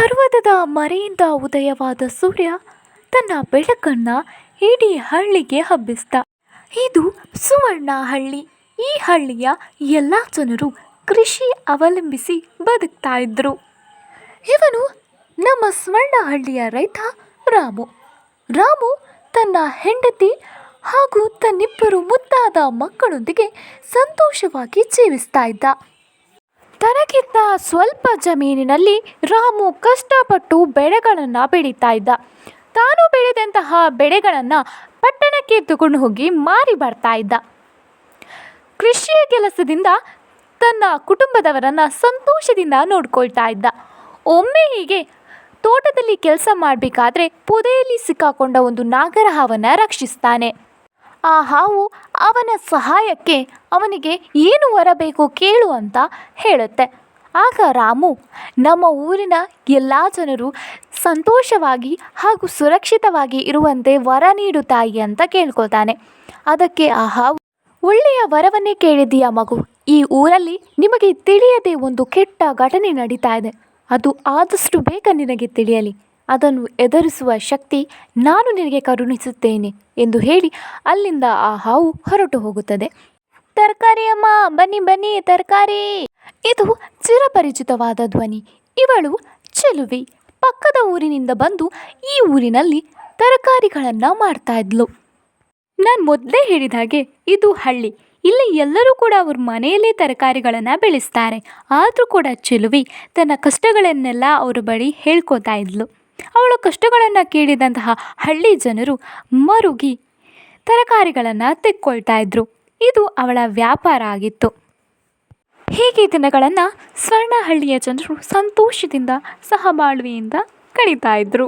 ಪರ್ವತದ ಮರೆಯಿಂದ ಉದಯವಾದ ಸೂರ್ಯ ತನ್ನ ಬೆಳಕನ್ನು ಇಡೀ ಹಳ್ಳಿಗೆ ಹಬ್ಬಿಸ್ದ. ಇದು ಸುವರ್ಣ ಹಳ್ಳಿ. ಈ ಹಳ್ಳಿಯ ಎಲ್ಲ ಜನರು ಕೃಷಿ ಅವಲಂಬಿಸಿ ಬದುಕ್ತಾ ಇದ್ರು. ಇವನು ನಮ್ಮ ಸ್ವರ್ಣ ಹಳ್ಳಿಯ ರೈತ ರಾಮು. ರಾಮು ತನ್ನ ಹೆಂಡತಿ ಹಾಗೂ ತನ್ನಿಬ್ಬರು ಮುದ್ದಾದ ಮಕ್ಕಳೊಂದಿಗೆ ಸಂತೋಷವಾಗಿ ಜೀವಿಸ್ತಾ ಇದ್ದ. ತನಗಿದ್ದ ಸ್ವಲ್ಪ ಜಮೀನಿನಲ್ಲಿ ರಾಮು ಕಷ್ಟಪಟ್ಟು ಬೆಳೆಗಳನ್ನು ಬೆಳೀತಾ ಇದ್ದ. ತಾನು ಬೆಳೆದಂತಹ ಬೆಳೆಗಳನ್ನು ಪಟ್ಟಣಕ್ಕೆ ತಗೊಂಡು ಹೋಗಿ ಮಾರಿ ಬರ್ತಾ ಇದ್ದ. ಕೃಷಿಯ ಕೆಲಸದಿಂದ ತನ್ನ ಕುಟುಂಬದವರನ್ನು ಸಂತೋಷದಿಂದ ನೋಡ್ಕೊಳ್ತಾ ಇದ್ದ. ಒಮ್ಮೆ ಹೀಗೆ ತೋಟದಲ್ಲಿ ಕೆಲಸ ಮಾಡಬೇಕಾದ್ರೆ ಪೊದೆಯಲ್ಲಿ ಸಿಕ್ಕಾಕೊಂಡ ಒಂದು ನಾಗರ ಹಾವನ್ನು ರಕ್ಷಿಸ್ತಾನೆ. ಆ ಹಾವು ಅವನ ಸಹಾಯಕ್ಕೆ ಅವನಿಗೆ ಏನು ವರ ಬೇಕು ಕೇಳು ಅಂತ ಹೇಳುತ್ತೆ. ಆಗ ರಾಮು ನಮ್ಮ ಊರಿನ ಎಲ್ಲ ಜನರು ಸಂತೋಷವಾಗಿ ಹಾಗೂ ಸುರಕ್ಷಿತವಾಗಿ ಇರುವಂತೆ ವರ ನೀಡು ತಾಯಿ ಅಂತ ಕೇಳ್ಕೊತಾನೆ. ಅದಕ್ಕೆ ಆ ಹಾವು, ಒಳ್ಳೆಯ ವರವನ್ನೇ ಕೇಳಿದ್ದೀಯ ಮಗು. ಈ ಊರಲ್ಲಿ ನಿಮಗೆ ತಿಳಿಯದೆ ಒಂದು ಕೆಟ್ಟ ಘಟನೆ ನಡೀತಾ ಇದೆ. ಅದು ಆದಷ್ಟು ಬೇಗ ನಿನಗೆ ತಿಳಿಯಲಿ. ಅದನ್ನು ಎದುರಿಸುವ ಶಕ್ತಿ ನಾನು ನಿನಗೆ ಕರುಣಿಸುತ್ತೇನೆ ಎಂದು ಹೇಳಿ ಅಲ್ಲಿಂದ ಆ ಹಾವು ಹೊರಟು ಹೋಗುತ್ತದೆ. ತರಕಾರಿ ಅಮ್ಮ, ಬನ್ನಿ ಬನ್ನಿ ತರಕಾರಿ. ಇದು ಚಿರಪರಿಚಿತವಾದ ಧ್ವನಿ. ಇವಳು ಚೆಲುವಿ. ಪಕ್ಕದ ಊರಿನಿಂದ ಬಂದು ಈ ಊರಿನಲ್ಲಿ ತರಕಾರಿಗಳನ್ನು ಮಾಡ್ತಾ ಇದ್ಲು. ನಾನು ಮೊದಲೇ ಹೇಳಿದ ಹಾಗೆ ಇದು ಹಳ್ಳಿ. ಇಲ್ಲಿ ಎಲ್ಲರೂ ಕೂಡ ಅವ್ರ ಮನೆಯಲ್ಲೇ ತರಕಾರಿಗಳನ್ನು ಬೆಳೆಸ್ತಾರೆ. ಆದರೂ ಕೂಡ ಚೆಲುವಿ ತನ್ನ ಕಷ್ಟಗಳನ್ನೆಲ್ಲ ಅವ್ರ ಬಳಿ ಹೇಳ್ಕೊತಾ ಇದ್ಲು. ಅವಳ ಕಷ್ಟಗಳನ್ನು ಕೇಳಿದಂತಹ ಹಳ್ಳಿ ಜನರು ಮರುಗಿ ತರಕಾರಿಗಳನ್ನು ತೆಕ್ಕೊಳ್ತಾ ಇದ್ರು. ಇದು ಅವಳ ವ್ಯಾಪಾರ ಆಗಿತ್ತು. ಹೀಗೆ ದಿನಗಳನ್ನು ಸ್ವರ್ಣಹಳ್ಳಿಯ ಜನರು ಸಂತೋಷದಿಂದ ಸಹಬಾಳ್ವೆಯಿಂದ ಕಳೀತಾ ಇದ್ರು.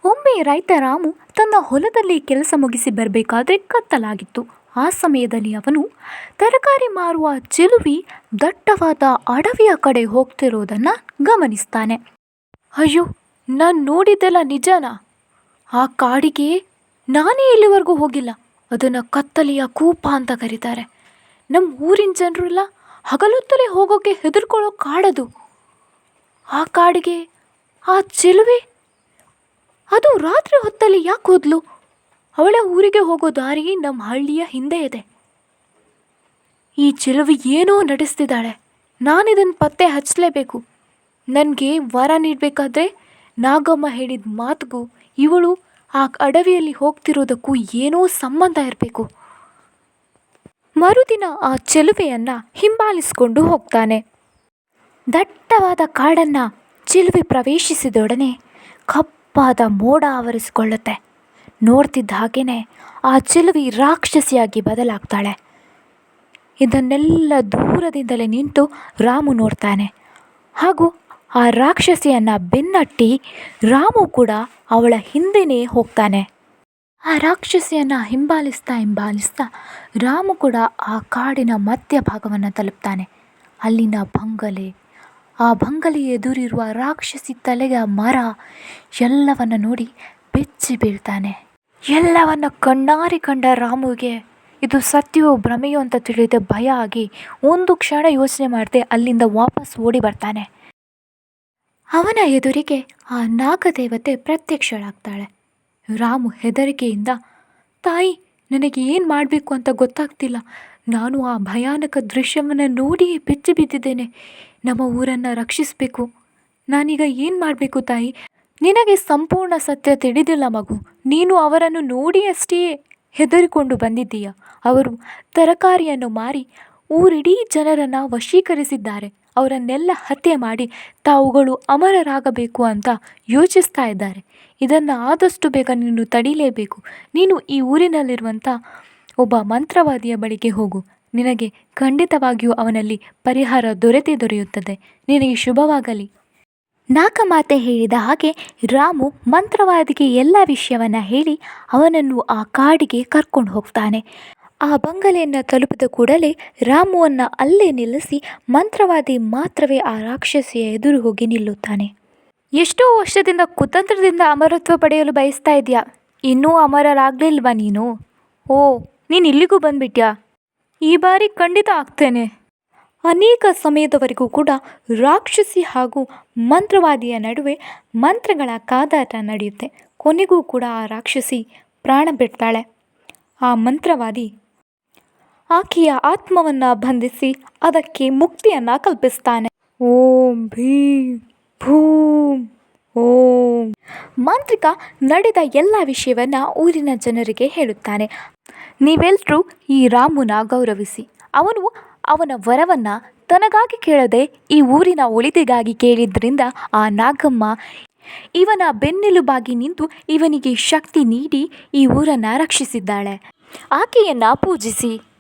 ಒಮ್ಮೆ ರೈತ ರಾಮು ತನ್ನ ಹೊಲದಲ್ಲಿ ಕೆಲಸ ಮುಗಿಸಿ ಬರಬೇಕಾದ್ರೆ ಕತ್ತಲಾಗಿತ್ತು. ಆ ಸಮಯದಲ್ಲಿ ಅವನು ತರಕಾರಿ ಮಾರುವ ಚೆಲುವಿ ದಟ್ಟವಾದ ಅಡವಿಯ ಕಡೆ ಹೋಗ್ತಿರೋದನ್ನು ಗಮನಿಸ್ತಾನೆ. ಅಯ್ಯೋ, ನಾನು ನೋಡಿದ್ದೆಲ್ಲ ನಿಜನಾ? ಆ ಕಾಡಿಗೆ ನಾನೇ ಇಲ್ಲಿವರೆಗೂ ಹೋಗಿಲ್ಲ. ಅದನ್ನು ಕತ್ತಲೆಯ ಕೂಪ ಅಂತ ಕರೀತಾರೆ. ನಮ್ಮ ಊರಿನ ಜನರೆಲ್ಲ ಹಗಲೊತ್ತಲೇ ಹೋಗೋಕ್ಕೆ ಹೆದರ್ಕೊಳ್ಳೋ ಕಾಡದು. ಆ ಕಾಡಿಗೆ ಆ ಚೆಲುವೆ ಅದು ರಾತ್ರಿ ಹೊತ್ತಲ್ಲಿ ಯಾಕೆ ಹೋದ್ಲು? ಅವಳ ಊರಿಗೆ ಹೋಗೋ ದಾರಿ ನಮ್ಮ ಹಳ್ಳಿಯ ಹಿಂದೆ ಇದೆ. ಈ ಚೆಲುವೆ ಏನೋ ನಡೆಸ್ತಿದ್ದಾಳೆ. ನಾನಿದನ್ನು ಪತ್ತೆ ಹಚ್ಚಲೇಬೇಕು. ನನಗೆ ವರ ನೀಡಬೇಕಾದ್ರೆ ನಾಗಮ್ಮ ಹೇಳಿದ ಮಾತಿಗೂ ಇವಳು ಆ ಅಡವಿಯಲ್ಲಿ ಹೋಗ್ತಿರೋದಕ್ಕೂ ಏನೋ ಸಂಬಂಧ ಇರಬೇಕು. ಮರುದಿನ ಆ ಚೆಲುವೆಯನ್ನು ಹಿಂಬಾಲಿಸಿಕೊಂಡು ಹೋಗ್ತಾನೆ. ದಟ್ಟವಾದ ಕಾಡನ್ನು ಚೆಲುವೆ ಪ್ರವೇಶಿಸಿದೊಡನೆ ಕಪ್ಪಾದ ಮೋಡ ಆವರಿಸಿಕೊಳ್ಳುತ್ತೆ. ನೋಡ್ತಿದ್ದ ಹಾಗೇನೆ ಆ ಚೆಲುವೆ ರಾಕ್ಷಸಿಯಾಗಿ ಬದಲಾಗ್ತಾಳೆ. ಇದನ್ನೆಲ್ಲ ದೂರದಿಂದಲೇ ನಿಂತು ರಾಮು ನೋಡ್ತಾನೆ. ಹಾಗೂ ಆ ರಾಕ್ಷಸಿಯನ್ನು ಬೆನ್ನಟ್ಟಿ ರಾಮು ಕೂಡ ಅವಳ ಹಿಂದೆಯೇ ಹೋಗ್ತಾನೆ. ಆ ರಾಕ್ಷಸಿಯನ್ನು ಹಿಂಬಾಲಿಸ್ತಾ ರಾಮು ಕೂಡ ಆ ಕಾಡಿನ ಮಧ್ಯಭಾಗವನ್ನು ತಲುಪ್ತಾನೆ. ಅಲ್ಲಿನ ಬಂಗಲೆ, ಆ ಬಂಗಲೆ ಎದುರಿರುವ ರಾಕ್ಷಸಿ ತಲೆಯ ಮರ ಎಲ್ಲವನ್ನು ನೋಡಿ ಬೆಚ್ಚಿ ಬೀಳ್ತಾನೆ. ಎಲ್ಲವನ್ನು ಕಣ್ಣಾರಿ ಕಂಡ ರಾಮುಗೆ ಇದು ಸತ್ಯವೋ ಭ್ರಮೆಯೋ ಅಂತ ತಿಳಿದ ಭಯ ಆಗಿ ಒಂದು ಕ್ಷಣ ಯೋಚನೆ ಮಾಡದೆ ಅಲ್ಲಿಂದ ವಾಪಸ್ ಓಡಿ ಬರ್ತಾನೆ. ಅವನ ಎದುರಿಗೆ ಆ ನಾಗದೇವತೆ ಪ್ರತ್ಯಕ್ಷಳಾಗ್ತಾಳೆ. ರಾಮು ಹೆದರಿಕೆಯಿಂದ, ತಾಯಿ, ನನಗೆ ಏನು ಮಾಡಬೇಕು ಅಂತ ಗೊತ್ತಾಗ್ತಿಲ್ಲ. ನಾನು ಆ ಭಯಾನಕ ದೃಶ್ಯವನ್ನು ನೋಡಿಯೇ ಬೆಚ್ಚಿ ಬಿದ್ದಿದ್ದೇನೆ. ನಮ್ಮ ಊರನ್ನು ರಕ್ಷಿಸಬೇಕು. ನಾನೀಗ ಏನು ಮಾಡಬೇಕು ತಾಯಿ? ನಿನಗೆ ಸಂಪೂರ್ಣ ಸತ್ಯ ತಿಳಿದಿಲ್ಲ ಮಗು. ನೀನು ಅವರನ್ನು ನೋಡಿ ಅಷ್ಟೇ ಹೆದರಿಕೊಂಡು ಬಂದಿದ್ದೀಯ. ಅವರು ತರಕಾರಿಯನ್ನು ಮಾರಿ ಊರಿಡೀ ಜನರನ್ನು ವಶೀಕರಿಸಿದ್ದಾರೆ. ಅವರನ್ನೆಲ್ಲ ಹತ್ಯೆ ಮಾಡಿ ತಾವುಗಳು ಅಮರರಾಗಬೇಕು ಅಂತ ಯೋಚಿಸ್ತಾ ಇದ್ದಾರೆ. ಇದನ್ನು ಆದಷ್ಟು ಬೇಗ ನೀನು ತಡೀಲೇಬೇಕು. ನೀನು ಈ ಊರಿನಲ್ಲಿರುವಂಥ ಒಬ್ಬ ಮಂತ್ರವಾದಿಯ ಬಳಿಗೆ ಹೋಗು. ನಿನಗೆ ಖಂಡಿತವಾಗಿಯೂ ಅವನಲ್ಲಿ ಪರಿಹಾರ ದೊರೆಯುತ್ತದೆ. ನಿನಗೆ ಶುಭವಾಗಲಿ. ನಾಗಮಾತೆ ಹೇಳಿದ ಹಾಗೆ ರಾಮು ಮಂತ್ರವಾದಿಗೆ ಎಲ್ಲ ವಿಷಯವನ್ನು ಹೇಳಿ ಅವನನ್ನು ಆ ಕಾಡಿಗೆ ಕರ್ಕೊಂಡು ಹೋಗ್ತಾನೆ. ಆ ಬಂಗಲೆಯನ್ನು ತಲುಪಿದ ಕೂಡಲೇ ರಾಮುವನ್ನು ಅಲ್ಲೇ ನಿಲ್ಲಿಸಿ ಮಂತ್ರವಾದಿ ಮಾತ್ರವೇ ಆ ರಾಕ್ಷಸಿಯ ಎದುರು ಹೋಗಿ ನಿಲ್ಲುತ್ತಾನೆ. ಎಷ್ಟೋ ವರ್ಷದಿಂದ ಕುತಂತ್ರದಿಂದ ಅಮರತ್ವ ಪಡೆಯಲು ಬಯಸ್ತಾ ಇದೆಯಾ? ಇನ್ನೂ ಅಮರರಾಗಲಿಲ್ವಾ ನೀನು? ಓ, ನೀನು ಇಲ್ಲಿಗೂ ಬಂದ್ಬಿಟ್ಯಾ? ಈ ಬಾರಿ ಖಂಡಿತ ಆಗ್ತೇನೆ. ಅನೇಕ ಸಮಯದವರೆಗೂ ಕೂಡ ರಾಕ್ಷಸಿ ಹಾಗೂ ಮಂತ್ರವಾದಿಯ ನಡುವೆ ಮಂತ್ರಗಳ ಕಾದಾಟ ನಡೆಯುತ್ತೆ. ಕೊನೆಗೂ ಕೂಡ ಆ ರಾಕ್ಷಸಿ ಪ್ರಾಣ ಬಿಡ್ತಾಳೆ. ಆ ಮಂತ್ರವಾದಿ ಆಕೆಯ ಆತ್ಮವನ್ನು ಬಂಧಿಸಿ ಅದಕ್ಕೆ ಮುಕ್ತಿಯನ್ನು ಕಲ್ಪಿಸ್ತಾನೆ. ಓಂ ಭೀಂ ಭೂಂ ಓಂ. ಮಾಂತ್ರಿಕ ನಡೆದ ಎಲ್ಲ ವಿಷಯವನ್ನು ಊರಿನ ಜನರಿಗೆ ಹೇಳುತ್ತಾನೆ. ನೀವೆಲ್ಲರೂ ಈ ರಾಮುನ ಗೌರವಿಸಿ. ಅವನು ಅವನ ವರವನ್ನು ತನಗಾಗಿ ಕೇಳದೆ ಈ ಊರಿನ ಒಳಿತಿಗಾಗಿ ಕೇಳಿದ್ರಿಂದ ಆ ನಾಗಮ್ಮ ಇವನ ಬೆನ್ನೆಲುಬಾಗಿ ನಿಂತು ಇವನಿಗೆ ಶಕ್ತಿ ನೀಡಿ ಈ ಊರನ್ನು ರಕ್ಷಿಸಿದ್ದಾಳೆ. ಆಕೆಯನ್ನು ಪೂಜಿಸಿ.